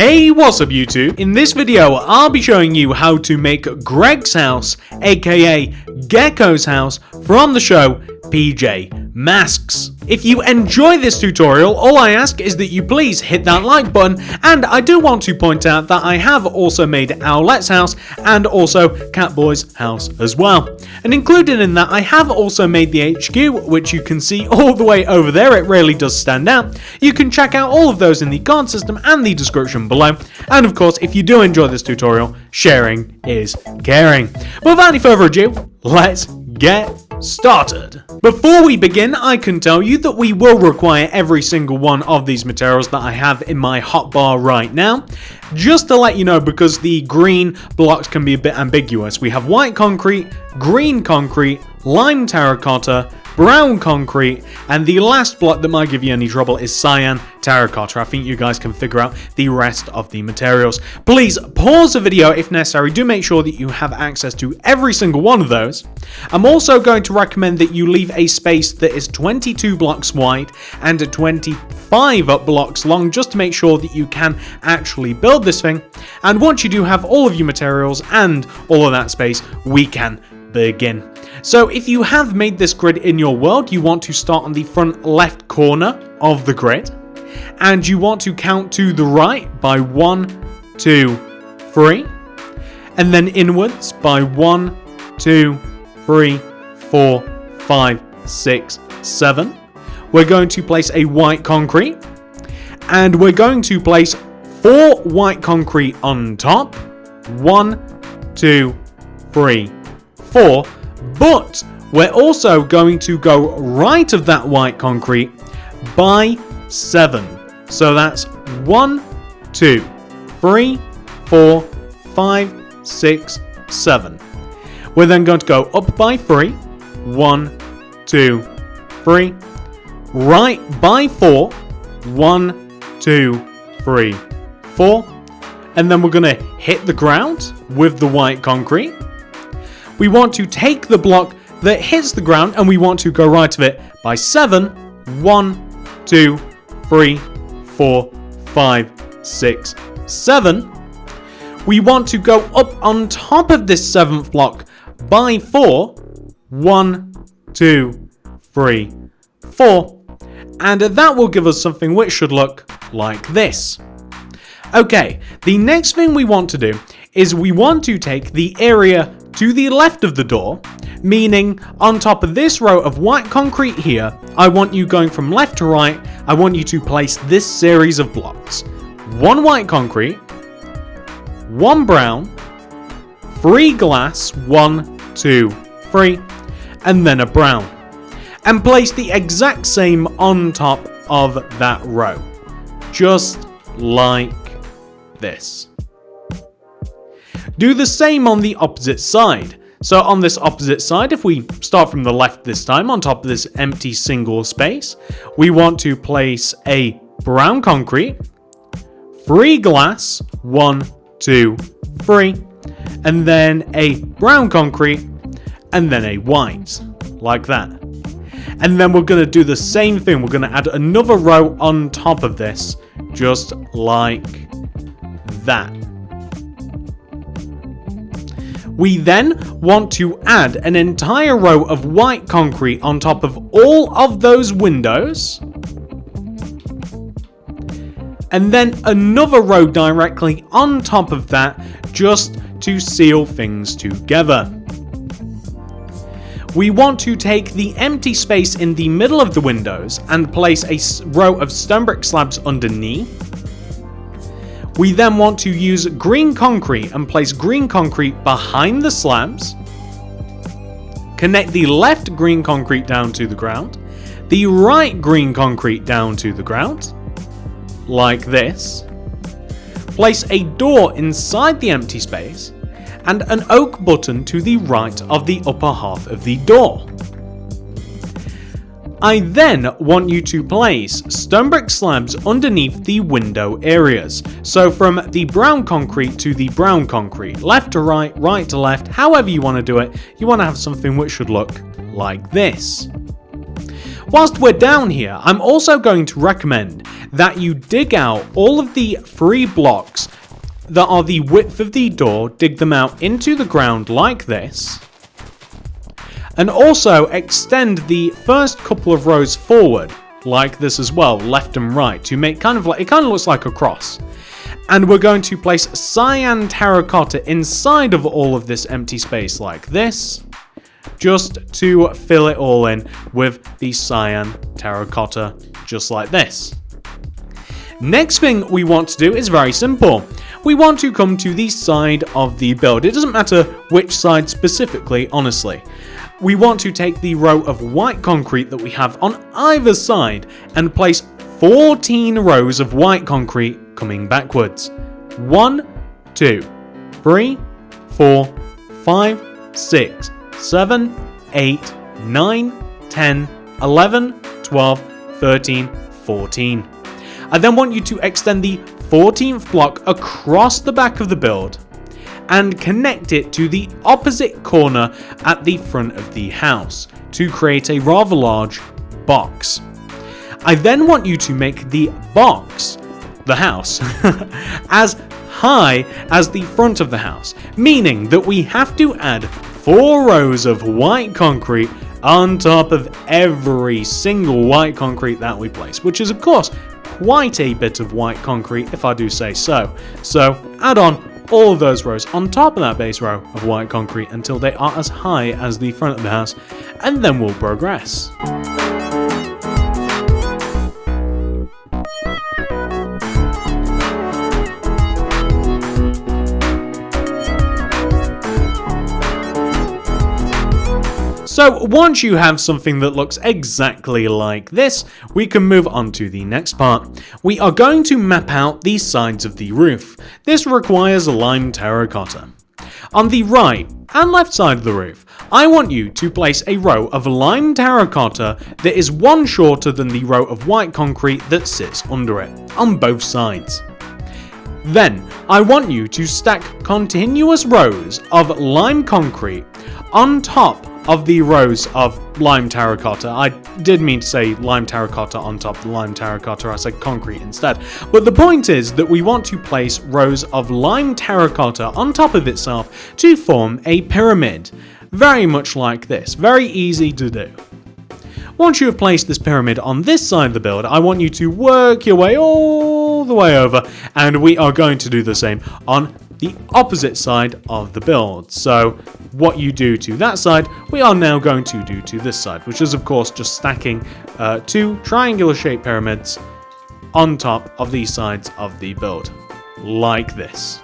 Hey, what's up YouTube? In this video, I'll be showing you how to make Greg's house, aka Gekko's house, from the show PJ Masks. If you enjoy this tutorial, all I ask is that you please hit that like button, and I do want to point out that I have also made Owlet's house and also Catboy's house as well. And included in that, I have also made the HQ, which you can see all the way over there. It really does stand out. You can check out all of those in the card system and the description below. And of course, if you do enjoy this tutorial, sharing is caring. But without any further ado, let's get started. Before we begin, I can tell you that we will require every single one of these materials that I have in my hotbar right now. Just to let you know, because the green blocks can be a bit ambiguous. We have white concrete, green concrete, lime terracotta, brown concrete, and the last block that might give you any trouble is cyan terracotta. I think you guys can figure out the rest of the materials. Please pause the video if necessary. Do make sure that you have access to every single one of those. I'm also going to recommend that you leave a space that is 22 blocks wide and 25 blocks long, just to make sure that you can actually build this thing. And once you do have all of your materials and all of that space, we can begin. So if you have made this grid in your world, you want to start on the front left corner of the grid, and you want to count to the right by 1, 2, 3, and then inwards by 1, 2, 3, 4, 5, 6, 7. We're going to place a white concrete, and we're going to place 4 white concrete on top. 1, 2, 3, 4. But we're also going to go right of that white concrete by 7. So that's 1, 2, 3, 4, 5, 6, 7. We're then going to go up by 3. 1, 2, 3. Right by 4. 1, 2, 3, 4. And then we're going to hit the ground with the white concrete. We want to take the block that hits the ground and we want to go right of it by 7. 1, 2, 3, 4, 5, 6, 7. We want to go up on top of this 7th block by 4. 1, 2, 3, 4. And that will give us something which should look like this. Okay, the next thing we want to do is we want to take the area to the left of the door, meaning on top of this row of white concrete here, I want you going from left to right, I want you to place this series of blocks. 1 white concrete, 1 brown, 3 glass, 1, 2, 3, and then a brown. And place the exact same on top of that row. Just like this. Do the same on the opposite side. So on this opposite side, if we start from the left this time, on top of this empty single space, we want to place a brown concrete, 3 glass, 1, 2, 3, and then a brown concrete, and then a white, like that. And then we're going to do the same thing. We're going to add another row on top of this, just like that. We then want to add an entire row of white concrete on top of all of those windows. And then another row directly on top of that, just to seal things together. We want to take the empty space in the middle of the windows and place a row of stone brick slabs underneath. We then want to use green concrete and place green concrete behind the slabs. Connect the left green concrete down to the ground, the right green concrete down to the ground, like this. Place a door inside the empty space and an oak button to the right of the upper half of the door. I then want you to place stone brick slabs underneath the window areas. So from the brown concrete to the brown concrete, left to right, right to left, however you want to do it, you want to have something which should look like this. Whilst we're down here, I'm also going to recommend that you dig out all of the 3 blocks that are the width of the door, dig them out into the ground like this, and also extend the first couple of rows forward like this as well, left and right, to make it kind of looks like a cross. And we're going to place cyan terracotta inside of all of this empty space like this, just to fill it all in with the cyan terracotta, just like this. Next thing we want to do is very simple. We want to come to the side of the build. It doesn't matter which side specifically, honestly. We want to take the row of white concrete that we have on either side and place 14 rows of white concrete coming backwards. 1, 2, 3, 4, 5, 6, 7, 8, 9, 10, 11, 12, 13, 14. I then want you to extend the 14th block across the back of the build and connect it to the opposite corner at the front of the house to create a rather large box. I then want you to make the box, the house, as high as the front of the house, meaning that we have to add 4 rows of white concrete on top of every single white concrete that we place, which is of course quite a bit of white concrete if I do say so. So add on all of those rows on top of that base row of white concrete until they are as high as the front of the house, and then we'll progress. So once you have something that looks exactly like this, we can move on to the next part. We are going to map out the sides of the roof. This requires lime terracotta. On the right and left side of the roof, I want you to place a row of lime terracotta that is 1 shorter than the row of white concrete that sits under it, on both sides. Then, I want you to stack continuous rows of lime concrete on top of the rows of lime terracotta. I did mean to say lime terracotta on top of the lime terracotta, I said concrete instead. But the point is that we want to place rows of lime terracotta on top of itself to form a pyramid. Very much like this, very easy to do. Once you have placed this pyramid on this side of the build, I want you to work your way all the way over, and we are going to do the same on the opposite side of the build. So what you do to that side, we are now going to do to this side, which is of course just stacking 2 triangular shaped pyramids on top of these sides of the build, like this.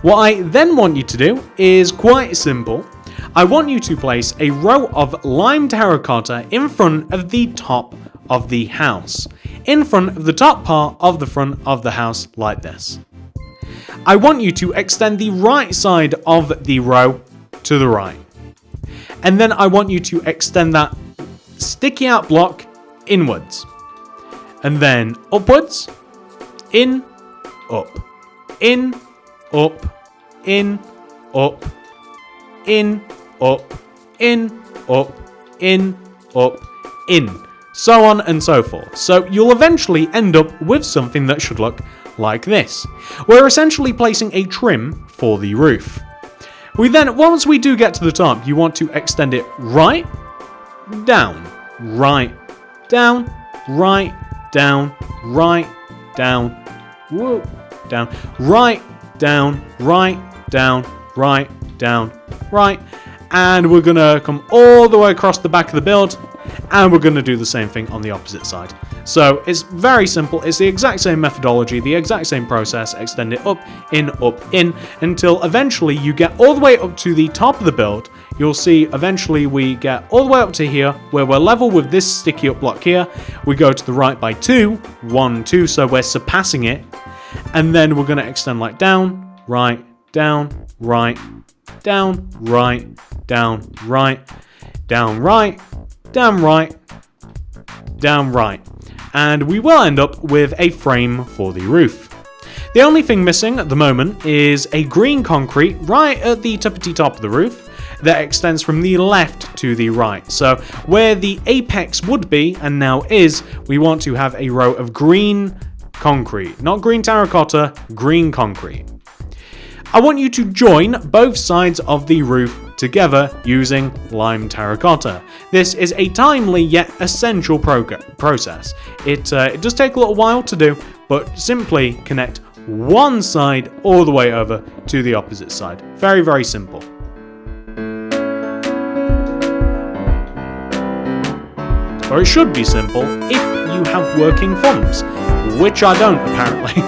What I then want you to do is quite simple. I want you to place a row of lime terracotta in front of the top of the house, in front of the top part of the front of the house like this. I want you to extend the right side of the row to the right. And then I want you to extend that sticky out block inwards. And then upwards, in, up, in, up, in, up, in, up, in, up, in, up, in. So on and so forth. So you'll eventually end up with something that should look like this. We're essentially placing a trim for the roof. We then, once we do get to the top, you want to extend it right, down, right, down, right, down, right, down, whoa, down, right, down, right, down, right, down, right, and we're gonna come all the way across the back of the build, and we're gonna do the same thing on the opposite side. So it's very simple, it's the exact same methodology, the exact same process, extend it up, in, until eventually you get all the way up to the top of the build. You'll see eventually we get all the way up to here, where we're level with this sticky up block here. We go to the right by 2, 1, 2, so we're surpassing it. And then we're gonna extend like down, right, down, right, down, right, down, right, down, right, down, right, down, right. And we will end up with a frame for the roof. The only thing missing at the moment is a green concrete right at the tippity top of the roof. that extends from the left to the right. So where the apex would be, and now is, we want to have a row of green concrete. Not green terracotta, green concrete. I want you to join both sides of the roof together using lime terracotta. This is a timely yet essential process. It does take a little while to do, but simply connect one side all the way over to the opposite side. Very, very simple. Or it should be simple if you have working thumbs, which I don't apparently.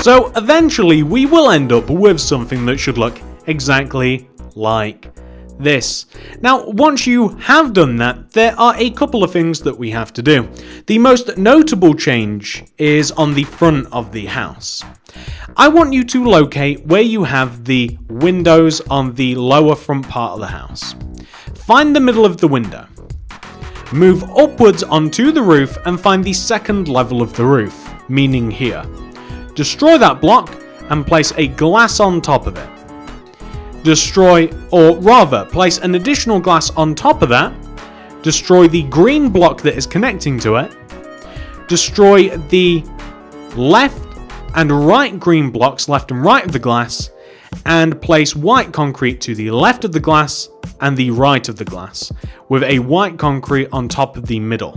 So eventually we will end up with something that should look exactly like this. Now, once you have done that, there are a couple of things that we have to do. The most notable change is on the front of the house. I want you to locate where you have the windows on the lower front part of the house. Find the middle of the window. Move upwards onto the roof and find the second level of the roof, meaning here. Destroy that block and place a glass on top of it. Destroy, or rather, place an additional glass on top of that. Destroy the green block that is connecting to it. Destroy the left and right green blocks, left and right of the glass, and place white concrete to the left of the glass and the right of the glass, with a white concrete on top of the middle.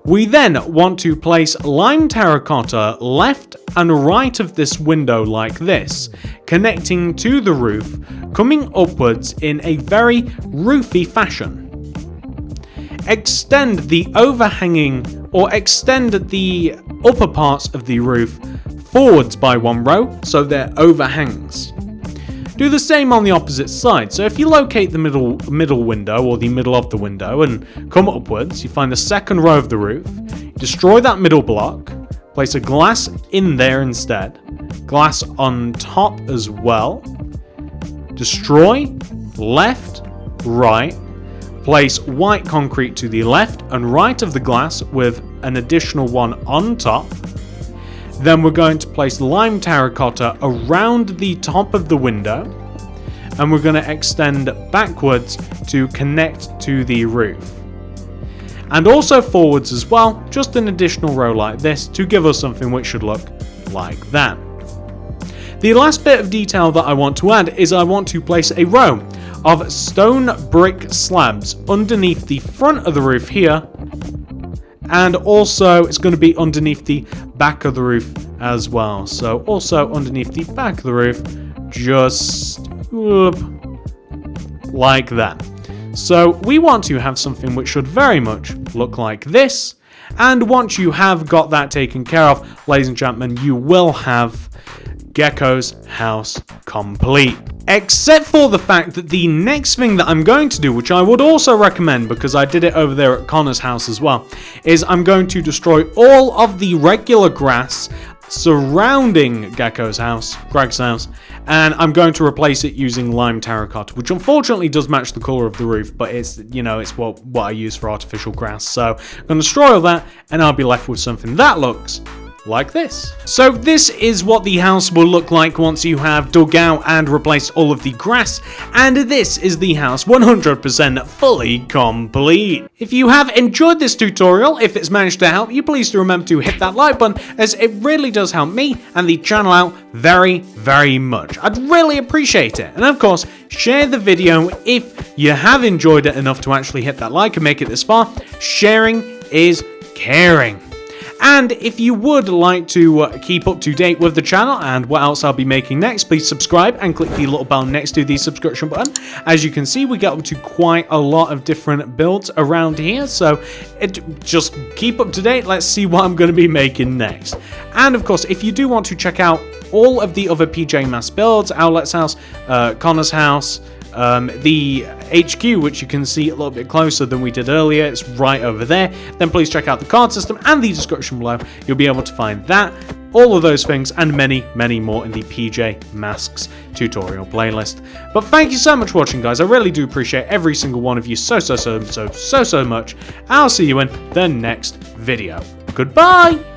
We then want to place lime terracotta left and right of this window like this, connecting to the roof, coming upwards in a very roofy fashion. Extend the overhanging, or extend the upper parts of the roof forwards by one row, so they're overhangs. Do the same on the opposite side. So if you locate the middle window, or the middle of the window, and come upwards, you find the second row of the roof, destroy that middle block, place a glass in there instead, glass on top as well, destroy, left, right, place white concrete to the left and right of the glass with an additional one on top. Then we're going to place lime terracotta around the top of the window, and we're going to extend backwards to connect to the roof. And also forwards as well, just an additional row like this to give us something which should look like that. The last bit of detail that I want to add is I want to place a row of stone brick slabs underneath the front of the roof here, and also it's going to be underneath the back of the roof as well. So also underneath the back of the roof, just like that. So we want to have something which should very much look like this. And once you have got that taken care of, ladies and gentlemen, you will have Gekko's house complete. Except for the fact that the next thing that I'm going to do, which I would also recommend because I did it over there at Connor's house as well, is I'm going to destroy all of the regular grass surrounding Gekko's house, Greg's house, and I'm going to replace it using lime terracotta, which unfortunately does match the color of the roof, but it's, you know, it's what I use for artificial grass. So I'm going to destroy all that, and I'll be left with something that looks like this. So this is what the house will look like once you have dug out and replaced all of the grass, and this is the house 100% fully complete. If you have enjoyed this tutorial, if it's managed to help you, please do remember to hit that like button, as it really does help me and the channel out very, very much. I'd really appreciate it. And of course, share the video if you have enjoyed it enough to actually hit that like and make it this far. Sharing is caring. And if you would like to keep up to date with the channel and what else I'll be making next, please subscribe and click the little bell next to the subscription button. As you can see, we get up to quite a lot of different builds around here, so just keep up to date. Let's see what I'm going to be making next. And of course, if you do want to check out all of the other PJ Masks builds, Owlet's house, Connor's house, the HQ, which you can see a little bit closer than we did earlier, it's right over there, then please check out the card system and the description below. You'll be able to find that, all of those things, and many, many more in the PJ Masks tutorial playlist. But thank you so much for watching, guys. I really do appreciate every single one of you so much. I'll see you in the next video. Goodbye!